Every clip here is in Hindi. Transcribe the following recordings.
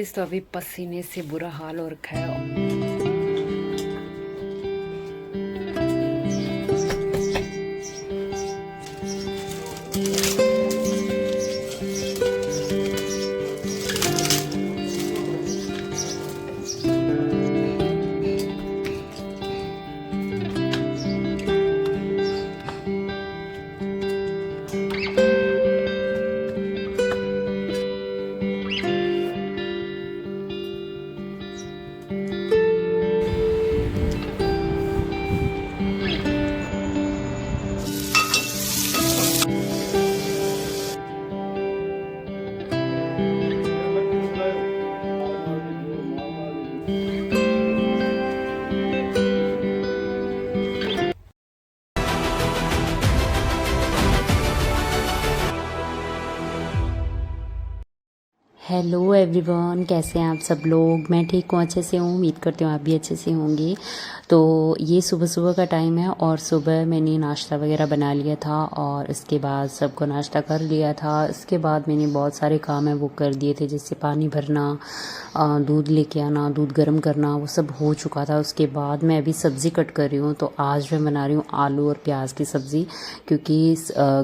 इस तो अभी पसीने से बुरा हाल हो रखा है। हेलो एवरीवन, कैसे हैं आप सब लोग। मैं ठीक हूँ, अच्छे से हूँ। उम्मीद करती हूँ आप भी अच्छे से होंगे। तो ये सुबह सुबह का टाइम है और सुबह मैंने नाश्ता वगैरह बना लिया था और इसके बाद सबको नाश्ता कर लिया था। इसके बाद मैंने बहुत सारे काम है वो कर दिए थे, जैसे पानी भरना, दूध लेके आना, दूध गर्म करना, वो सब हो चुका था। उसके बाद मैं अभी सब्ज़ी कट कर रही हूँ। तो आज मैं बना रही हूँ आलू और प्याज की सब्ज़ी, क्योंकि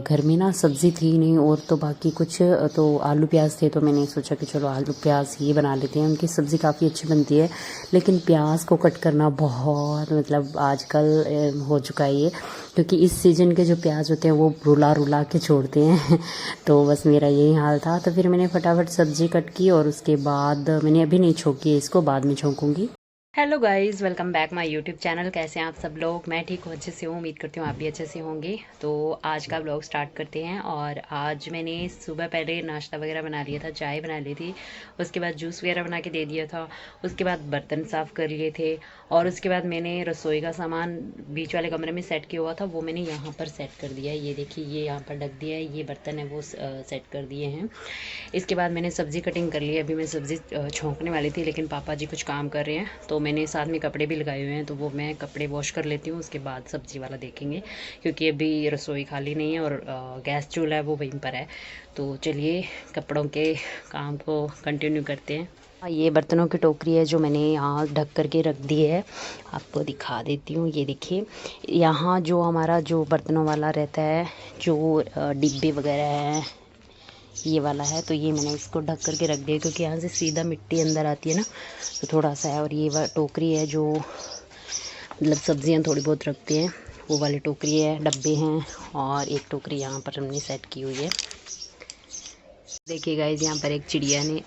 घर में ना सब्ज़ी थी नहीं और तो बाकी कुछ तो आलू प्याज थे। तो मैंने सोचा कि चलो आलू प्याज ये बना लेते हैं। उनकी सब्ज़ी काफ़ी अच्छी बनती है, लेकिन प्याज को कट करना बहुत मतलब आजकल हो चुका है ये, क्योंकि इस सीज़न के जो प्याज होते हैं वो रुला रुला के छोड़ते हैं। तो बस मेरा यही हाल था। तो फिर मैंने फटाफट सब्ज़ी कट की और उसके बाद मैंने अभी नहीं छोंकी है, इसको बाद में छोंकूंगी। Hello guys, welcome back my YouTube channel. कैसे हैं आप सब लोग। मैं ठीक हूँ, अच्छे से हूँ। उम्मीद करती हूँ आप भी अच्छे से होंगे। तो आज का ब्लॉग स्टार्ट करते हैं। और आज मैंने सुबह पहले नाश्ता वगैरह बना लिया था, चाय बना ली थी, उसके बाद जूस वगैरह बना के दे दिया था, उसके बाद बर्तन साफ़ कर लिए थे और उसके बाद मैंने रसोई का सामान बीच वाले कमरे में सेट किया हुआ था, वो मैंने यहाँ पर सेट कर दिया है। ये देखिए, ये यहाँ पर ढक दिया है, ये बर्तन है वो सेट कर दिए हैं। इसके बाद मैंने सब्ज़ी कटिंग कर ली है। अभी मैं सब्ज़ी छोंकने वाली थी, लेकिन पापा जी कुछ काम कर रहे हैं, तो मैंने साथ में कपड़े भी लगाए हुए हैं, तो वो मैं कपड़े वॉश कर लेती हूँ। उसके बाद सब्ज़ी वाला देखेंगे, क्योंकि अभी रसोई खाली नहीं है और गैस चूल्हा है वो वहीं पर है। तो चलिए कपड़ों के काम को कंटिन्यू करते हैं। ये बर्तनों की टोकरी है जो मैंने यहाँ ढक करके रख दी है, आपको दिखा देती हूँ। ये देखिए, यहाँ जो हमारा जो बर्तनों वाला रहता है, जो डिब्बे वगैरह हैं, ये वाला है। तो ये मैंने इसको ढक करके रख दिया, क्योंकि यहाँ से सीधा मिट्टी अंदर आती है ना, तो थोड़ा सा है। और ये टोकरी है जो मतलब सब्जियाँ थोड़ी बहुत रखते हैं, वो वाली टोकरी है, डब्बे हैं। और एक टोकरी यहाँ पर हमने सेट की हुई है। देखिए गाइस, यहाँ पर एक चिड़िया ने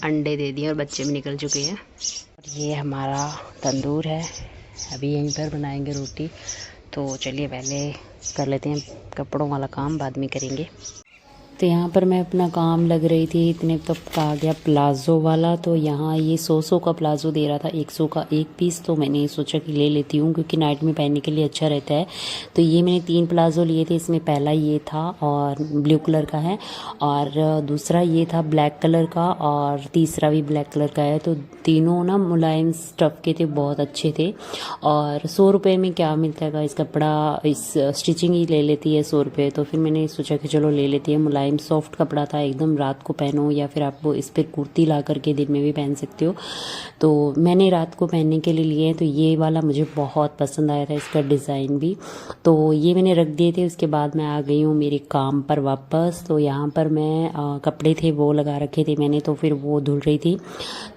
अंडे दे दिए और बच्चे भी निकल चुके हैं। और ये हमारा तंदूर है, अभी यहीं पर बनाएंगे रोटी। तो चलिए पहले कर लेते हैं कपड़ों वाला काम, बाद में करेंगे। तो यहाँ पर मैं अपना काम लग रही थी, इतने तब का आ गया प्लाज़ो वाला। तो यहाँ ये 100 का प्लाज़ो दे रहा था, 100 का एक पीस। तो मैंने सोचा कि ले लेती हूँ, क्योंकि नाइट में पहनने के लिए अच्छा रहता है। तो ये मैंने 3 प्लाज़ो लिए थे। इसमें पहला ये था और ब्लू कलर का है, और दूसरा ये था ब्लैक कलर का, और तीसरा भी ब्लैक कलर का है। तो तीनों ना मुलायम स्टफ़ के थे, बहुत अच्छे थे। और 100 रुपये में क्या मिलता है इस कपड़ा, इस स्टिचिंग ही ले लेती है 100 रुपये। तो फिर मैंने सोचा कि चलो ले लेती है। मुलायम सॉफ्ट कपड़ा था एकदम, रात को पहनो या फिर आप वो इस पर कुर्ती ला करके दिन में भी पहन सकते हो। तो मैंने रात को पहनने के लिए लिए हैं। तो ये वाला मुझे बहुत पसंद आया था, इसका डिज़ाइन भी। तो ये मैंने रख दिए थे। उसके बाद मैं आ गई हूँ मेरे काम पर वापस। तो यहाँ पर मैं कपड़े थे वो लगा रखे थे मैंने, तो फिर वो धुल रही थी।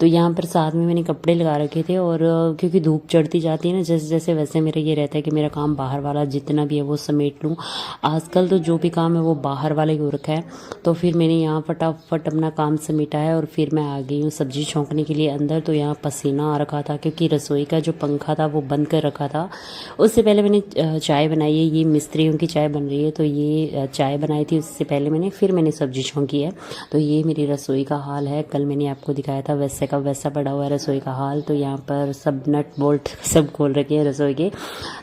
तो यहाँ पर साथ में मैंने कपड़े लगा रखे थे, और क्योंकि धूप चढ़ती जाती है ना जैसे जैसे, वैसे मेरा ये रहता है कि मेरा काम बाहर वाला जितना भी है वो समेट लूँ। आजकल तो जो भी काम है वो बाहर वाला ही हो रखा है। तो फिर मैंने यहाँ फटाफट अपना काम समेटा है और फिर मैं आ गई हूँ सब्ज़ी छोंकने के लिए अंदर। तो यहाँ पसीना आ रखा था, क्योंकि रसोई का जो पंखा था वो बंद कर रखा था। उससे पहले मैंने चाय बनाई है, ये मिस्त्रियों की चाय बन रही है। तो ये चाय बनाई थी, उससे पहले मैंने सब्ज़ी छोंकी है। तो ये मेरी रसोई का हाल है। कल मैंने आपको दिखाया था वैसे का वैसा पड़ा हुआ है रसोई का हाल। तो यहाँ पर सब नट बोल्ट सब खोल रखे हैं रसोई के।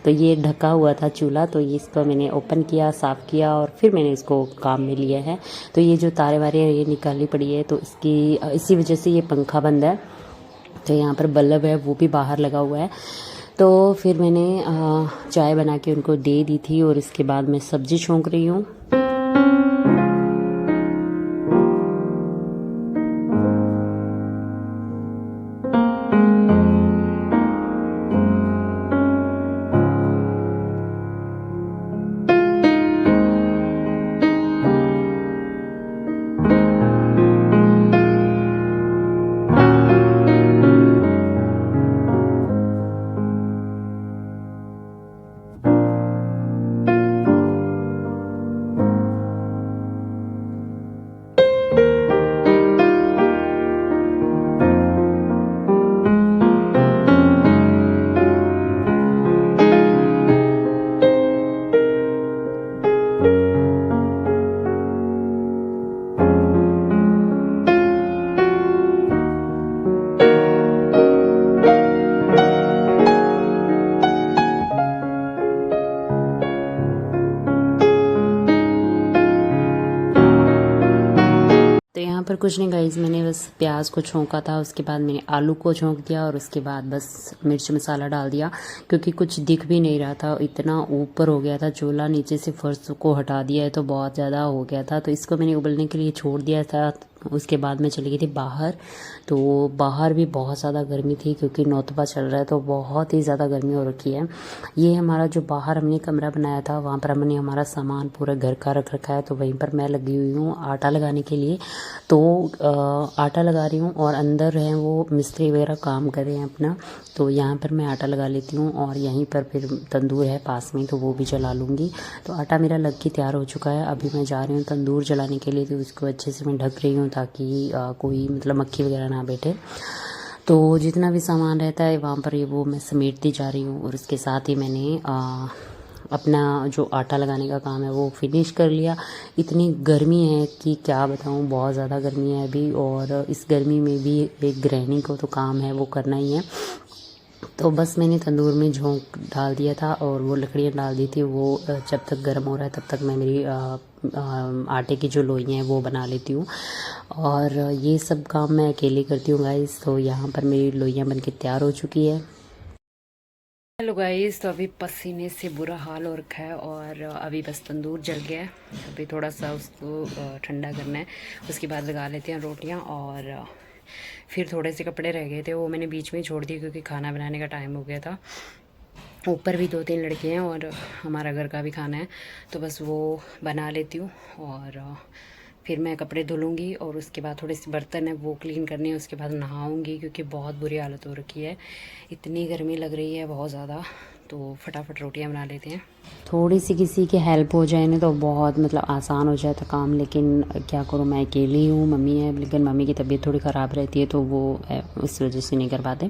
तो ये ढका हुआ था चूल्हा, तो ये इसको मैंने ओपन किया, साफ़ किया और फिर मैंने इसको काम में लिया है। तो ये जो तारे वारे है ये निकाली पड़ी है, तो इसी वजह से ये पंखा बंद है। तो यहाँ पर बल्ब है वो भी बाहर लगा हुआ है। तो फिर मैंने चाय बना के उनको दे दी थी और इसके बाद मैं सब्ज़ी छोंक रही हूँ। कुछ नहीं गाइस, मैंने बस प्याज को छोंका था, उसके बाद मैंने आलू को छोंक दिया और उसके बाद बस मिर्च मसाला डाल दिया, क्योंकि कुछ दिख भी नहीं रहा था, इतना ऊपर हो गया था चूल्हा, नीचे से फर्श को हटा दिया है तो बहुत ज़्यादा हो गया था। तो इसको मैंने उबलने के लिए छोड़ दिया था। उसके बाद मैं चली गई थी बाहर, तो बाहर भी बहुत ज़्यादा गर्मी थी क्योंकि नौतपा चल रहा है, तो बहुत ही ज़्यादा गर्मी हो रखी है। ये हमारा जो बाहर हमने कमरा बनाया था, वहाँ पर हमने हमारा सामान पूरा घर का रख रखा है, तो वहीं पर मैं लगी हुई हूँ आटा लगाने के लिए। तो आटा लगा रही हूँ और अंदर हैं वो मिस्त्री वगैरह काम कर रहे हैं अपना, तो यहाँ पर मैं आटा लगा लेती हूँ और यहीं पर फिर तंदूर है पास में, तो वो भी जला लूँगी। तो आटा मेरा लग के तैयार हो चुका है। अभी मैं जा रही हूँ तंदूर जलाने के लिए, तो उसको अच्छे से मैं ढक रही हूँ ताकि कोई मतलब मक्खी वगैरह ना बैठे। तो जितना भी सामान रहता है वहाँ पर ये वो मैं समेटती जा रही हूँ, और इसके साथ ही मैंने अपना जो आटा लगाने का काम है वो फिनिश कर लिया। इतनी गर्मी है कि क्या बताऊँ, बहुत ज़्यादा गर्मी है अभी, और इस गर्मी में भी एक गृहिणी को तो काम है वो करना ही है। तो बस मैंने तंदूर में झोंक डाल दिया था और वो लकड़ियाँ डाल दी थी। वो जब तक गर्म हो रहा है तब तक मैं मेरी आटे की जो लोइयाँ हैं वो बना लेती हूँ, और ये सब काम मैं अकेले करती हूँ गाइस। तो यहाँ पर मेरी लोइयाँ बनके तैयार हो चुकी है। हेलो गाइस, तो अभी पसीने से बुरा हाल हो रखा है और अभी बस तंदूर जल गया है। अभी थोड़ा सा उसको ठंडा करना है, उसके बाद लगा लेते हैं रोटियां। और फिर थोड़े से कपड़े रह गए थे वो मैंने बीच में ही छोड़ दिए क्योंकि खाना बनाने का टाइम हो गया था। ऊपर भी 2-3 लड़के हैं और हमारा घर का भी खाना है, तो बस वो बना लेती हूँ और फिर मैं कपड़े धुलूँगी और उसके बाद थोड़े से बर्तन है वो क्लीन करने हैं। उसके बाद नहाऊँगी क्योंकि बहुत बुरी हालत हो रखी है, इतनी गर्मी लग रही है बहुत ज़्यादा। तो फटाफट रोटियां बना लेते हैं। थोड़ी सी किसी की हेल्प हो जाए ना तो बहुत मतलब आसान हो जाता काम, लेकिन क्या करूँ, मैं अकेली हूँ, मम्मी है, लेकिन मम्मी की तबीयत थोड़ी ख़राब रहती है तो वो इस वजह से नहीं कर पाते।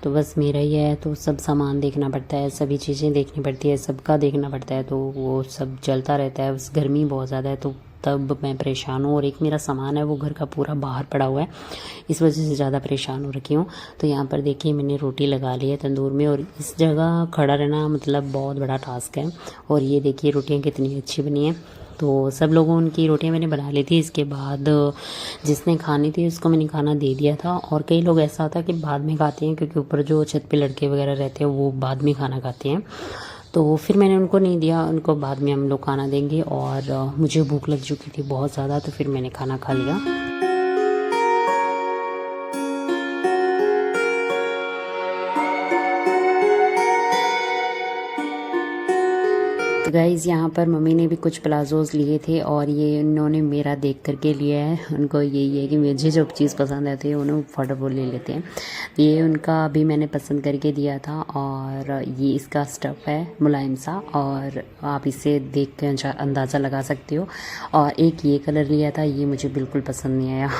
तो बस मेरा ही है, तो सब सामान देखना पड़ता है, सभी चीज़ें देखनी पड़ती है, सबका देखना पड़ता है, तो वो सब चलता रहता है। उस गर्मी बहुत ज़्यादा है तो तब मैं परेशान हूँ, और एक मेरा सामान है वो घर का पूरा बाहर पड़ा हुआ है, इस वजह से ज़्यादा परेशान हो रखी हूँ। तो यहाँ पर देखिए मैंने रोटी लगा ली है तंदूर में, और इस जगह खड़ा रहना मतलब बहुत बड़ा टास्क है। और ये देखिए रोटियाँ कितनी अच्छी बनी हैं। तो सब लोगों उनकी रोटियां मैंने बना ली थी। इसके बाद जिसने खानी थी उसको मैंने खाना दे दिया था, और कई लोग ऐसा होता है कि बाद में खाते हैं, क्योंकि ऊपर जो छत पे लड़के वगैरह रहते हैं वो बाद में खाना खाते हैं, तो फिर मैंने उनको नहीं दिया, उनको बाद में हम लोग खाना देंगे। और मुझे भूख लग चुकी थी बहुत ज़्यादा, तो फिर मैंने खाना खा लिया। तो गाइज़ यहाँ पर मम्मी ने भी कुछ प्लाजोज़ लिए थे, और ये उन्होंने मेरा देख करके लिया है। उनको यही है कि मुझे जो चीज़ पसंद आती है उन्हें फटाफट ले लेते हैं। ये उनका अभी मैंने पसंद करके दिया था, और ये इसका स्टफ़ है मुलायम सा, और आप इसे देख कर अंदाज़ा लगा सकते हो। और एक ये कलर लिया था, ये मुझे बिल्कुल पसंद नहीं आया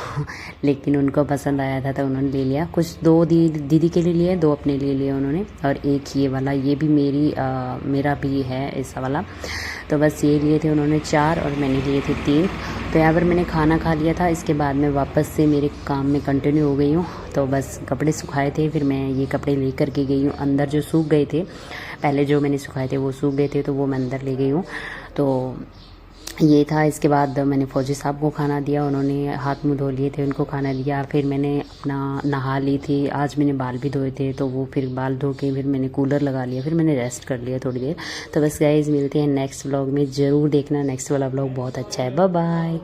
लेकिन उनको पसंद आया था तो उन्होंने ले लिया। कुछ 2 दीदी के लिए लिए, 2 अपने लिए लिए उन्होंने, और एक ये वाला, ये भी मेरा भी है ऐसा वाला। तो बस ये लिए थे उन्होंने 4 और मैंने लिए थे 3। तो यहाँ पर मैंने खाना खा लिया था। इसके बाद मैं वापस से मेरे काम में कंटिन्यू हो गई हूँ। तो बस कपड़े सुखाए थे, फिर मैं ये कपड़े ले कर के गई हूँ अंदर। जो सूख गए थे पहले, जो मैंने सुखाए थे वो सूख गए थे, तो वो मैं अंदर ले गई हूँ। तो ये था। इसके बाद मैंने फौजी साहब को खाना दिया, उन्होंने हाथ मुंह धो लिए थे, उनको खाना दिया। फिर मैंने अपना नहा ली थी, आज मैंने बाल भी धोए थे, तो वो फिर बाल धो के फिर मैंने कूलर लगा लिया, फिर मैंने रेस्ट कर लिया थोड़ी देर। तो बस गाइस मिलते हैं नेक्स्ट व्लॉग में, ज़रूर देखना, नेक्स्ट वाला व्लॉग बहुत अच्छा है। Bye bye.